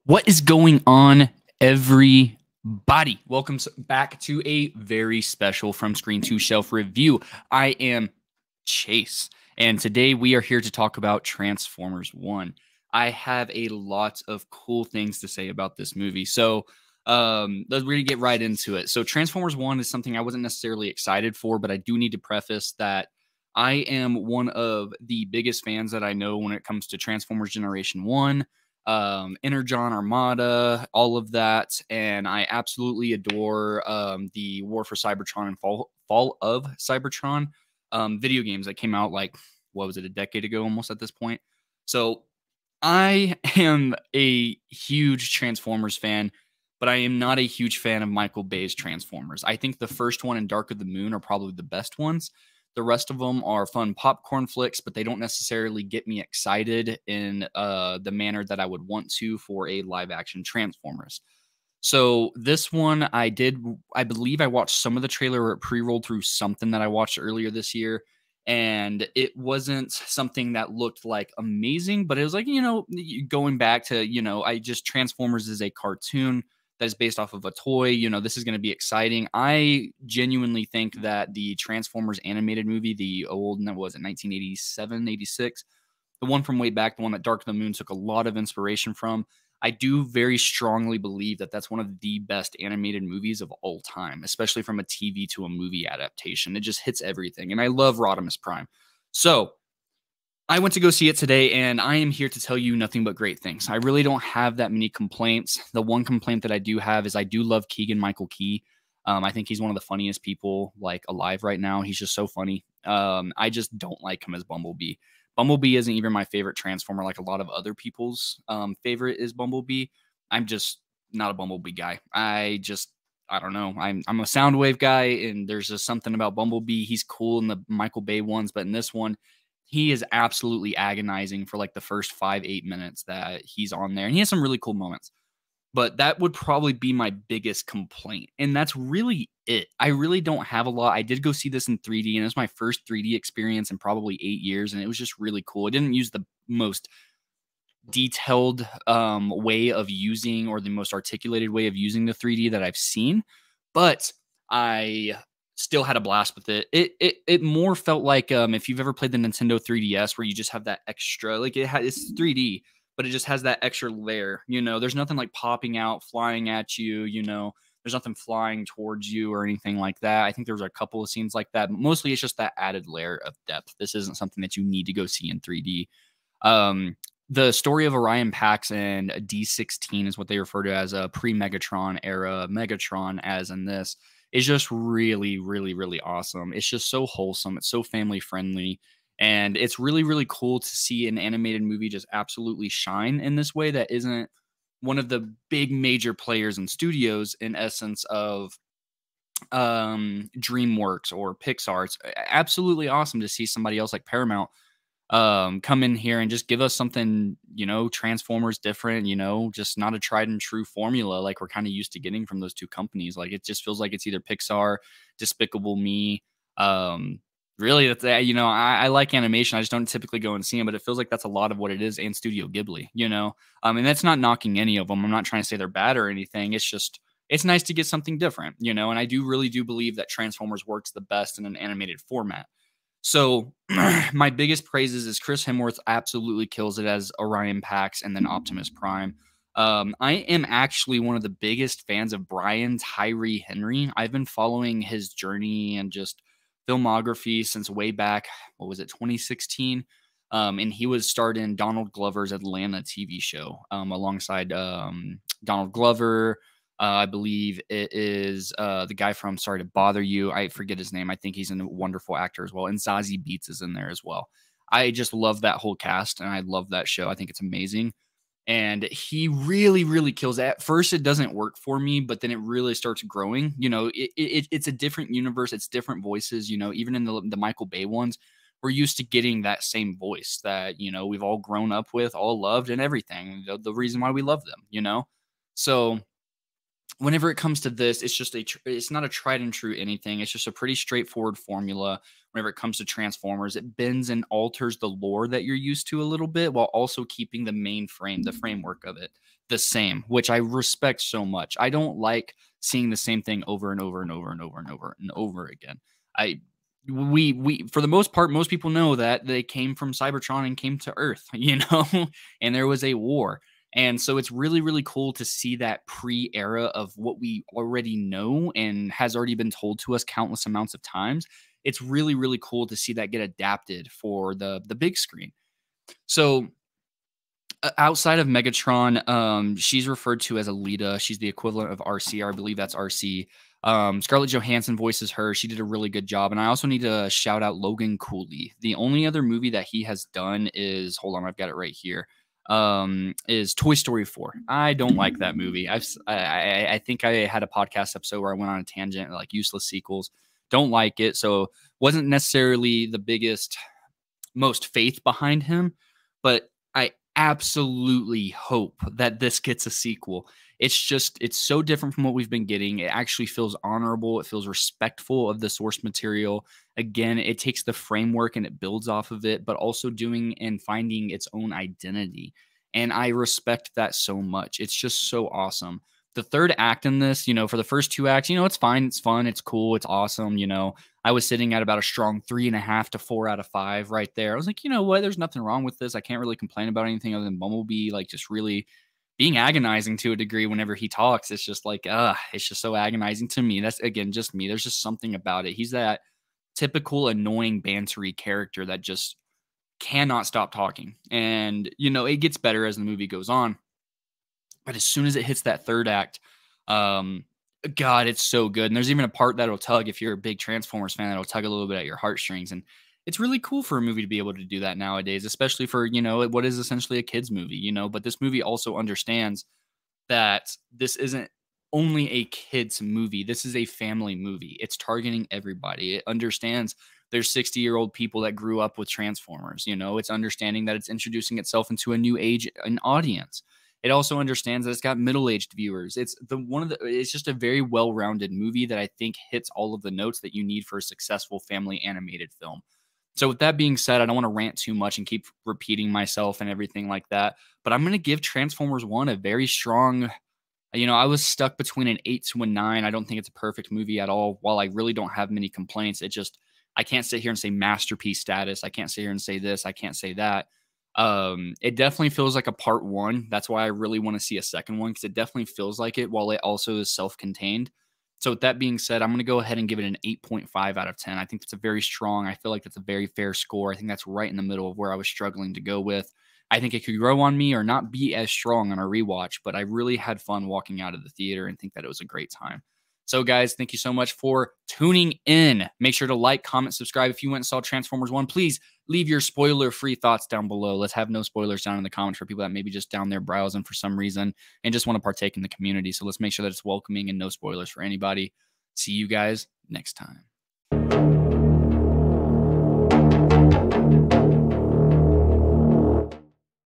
What is going on, everybody? Welcome back to a very special From Screen to Shelf review. I am Chase, and today we are here to talk about Transformers 1. I have a lot of cool things to say about this movie, so we're going to get right into it. So Transformers 1 is something I wasn't necessarily excited for, but I do need to preface that I am one of the biggest fans that I know when it comes to Transformers Generation 1, Energon Armada, all of that. And I absolutely adore the War for Cybertron and Fall of Cybertron video games that came out like, what was it, a decade ago almost at this point. So I am a huge Transformers fan, but I am not a huge fan of Michael Bay's Transformers. I think the first one and Dark of the Moon are probably the best ones. The rest of them are fun popcorn flicks, but they don't necessarily get me excited in the manner that I would want to for a live action Transformers. So this one I believe I watched some of the trailer or it pre-rolled through something that I watched earlier this year. And it wasn't something that looked like amazing, but it was like, going back to, Transformers is a cartoon that is based off of a toy. This is going to be exciting. I genuinely think that the Transformers animated movie, the old, what was it, 1987, 86, the one from way back, the one that Dark of the Moon took a lot of inspiration from, I do very strongly believe that that's one of the best animated movies of all time, especially from a TV to a movie adaptation. It just hits everything. And I love Rodimus Prime. So I went to go see it today, and I am here to tell you nothing but great things. I really don't have that many complaints. The one complaint that I do have is I do love Keegan-Michael Key. I think he's one of the funniest people like alive right now. He's just so funny. I just don't like him as Bumblebee. Bumblebee isn't even my favorite Transformer like a lot of other people's favorite is Bumblebee. I'm just not a Bumblebee guy. I don't know. I'm a Soundwave guy, and there's just something about Bumblebee. He's cool in the Michael Bay ones, but in this one, he is absolutely agonizing for like the first 5-8 minutes that he's on there. And he has some really cool moments. But that would probably be my biggest complaint. And that's really it. I really don't have a lot. I did go see this in 3D, and it was my first 3D experience in probably 8 years. And it was just really cool. I didn't use the most detailed way of using or the most articulated way of using the 3D that I've seen. But I still had a blast with it. It more felt like if you've ever played the Nintendo 3DS where you just have that extra, like it's 3D, but it just has that extra layer. There's nothing like popping out, flying at you, there's nothing flying towards you or anything like that. I think there's a couple of scenes like that, but mostly it's just that added layer of depth. This isn't something that you need to go see in 3D. The story of Orion Pax and D16 is what they refer to as a pre-Megatron era Megatron, as in this, is just really, really, really awesome. It's just so wholesome. It's so family friendly. And it's really, really cool to see an animated movie just absolutely shine in this way that isn't one of the big major players in studios in essence of DreamWorks or Pixar. It's absolutely awesome to see somebody else like Paramount come in here and just give us something, Transformers different, just not a tried and true formula like we're kind of used to getting from those two companies. Like it just feels like it's either Pixar, Despicable Me. Really, that's I like animation. I just don't typically go and see them, but it feels like that's a lot of what it is. And Studio Ghibli, and that's not knocking any of them. I'm not trying to say they're bad or anything. It's just it's nice to get something different, and I really do believe that Transformers works the best in an animated format. So my biggest praises is Chris Hemsworth absolutely kills it as Orion Pax and then Optimus Prime. I am actually one of the biggest fans of Brian Tyree Henry. I've been following his journey and just filmography since way back, 2016? And he was starred in Donald Glover's Atlanta TV show alongside Donald Glover. I believe it is the guy from Sorry to Bother You. I forget his name. I think he's a wonderful actor as well. And Zazie Beetz is in there as well. I just love that whole cast, and I love that show. I think it's amazing. And he really, really kills it. At first, it doesn't work for me, but then it really starts growing. It's a different universe. It's different voices. Even in the Michael Bay ones, we're used to getting that same voice that, we've all grown up with, all loved and everything. The reason why we love them, So whenever it comes to this, it's not a tried and true anything. It's just a pretty straightforward formula. Whenever it comes to Transformers, it bends and alters the lore that you're used to a little bit while also keeping the main frame, the framework of it. the same, which I respect so much. I don't like seeing the same thing over and over and over and over and over and over again. I we for the most part, most people know that they came from Cybertron and came to Earth, and there was a war. And so it's really, really cool to see that pre-era of what we already know and has already been told to us countless amounts of times. It's really, really cool to see that get adapted for the big screen. So outside of Megatron, she's referred to as Alita. She's the equivalent of RC. I believe that's RC. Scarlett Johansson voices her. She did a really good job. And I also need to shout out Logan Cooley. The only other movie that he has done is, hold on, I've got it right here, is Toy Story 4. I don't like that movie. I think I had a podcast episode where I went on a tangent, like useless sequels. Don't like it. So wasn't necessarily the biggest, most faith behind him, but I absolutely hope that this gets a sequel. It's so different from what we've been getting. It actually feels honorable. It feels respectful of the source material. Again, it takes the framework and it builds off of it, but also doing and finding its own identity. And I respect that so much. It's just so awesome. The third act in this, for the first two acts, it's fine. It's fun. It's cool. It's awesome. I was sitting at about a strong 3.5 to 4 out of 5 right there. I was like, you know what? There's nothing wrong with this. I can't really complain about anything other than Bumblebee, like just really being agonizing to a degree whenever he talks. It's just like, it's just so agonizing to me. That's, again, just me. There's just something about it. He's that typical annoying bantery character that just cannot stop talking. And, it gets better as the movie goes on. But as soon as it hits that third act, God, it's so good. And there's even a part that'll tug, if you're a big Transformers fan, that'll tug a little bit at your heartstrings. And it's really cool for a movie to be able to do that nowadays, especially for, what is essentially a kid's movie, but this movie also understands that this isn't only a kid's movie. This is a family movie. It's targeting everybody. It understands there's 60-year-old people that grew up with Transformers. It's understanding that it's introducing itself into a new age and audience. It also understands that it's got middle-aged viewers. It's just a very well-rounded movie that I think hits all of the notes that you need for a successful family animated film. So with that being said, I don't want to rant too much and keep repeating myself and everything like that, but I'm going to give Transformers 1 a very strong, I was stuck between an 8 to a 9. I don't think it's a perfect movie at all. While I really don't have many complaints, I can't sit here and say masterpiece status. I can't sit here and say this. I can't say that. It definitely feels like a part 1. That's why I really want to see a second one, because it definitely feels like it, while it also is self-contained. So with that being said, I'm going to go ahead and give it an 8.5 out of 10. I think that's a very strong. I feel like that's a very fair score. I think that's right in the middle of where I was struggling to go with. I think it could grow on me or not be as strong on a rewatch, but I really had fun walking out of the theater and think that it was a great time. So guys, thank you so much for tuning in. Make sure to like, comment, subscribe. If you went and saw Transformers 1, please leave your spoiler-free thoughts down below. Let's have no spoilers down in the comments for people that maybe just down there browsing for some reason and just want to partake in the community. So let's make sure that it's welcoming and no spoilers for anybody. See you guys next time.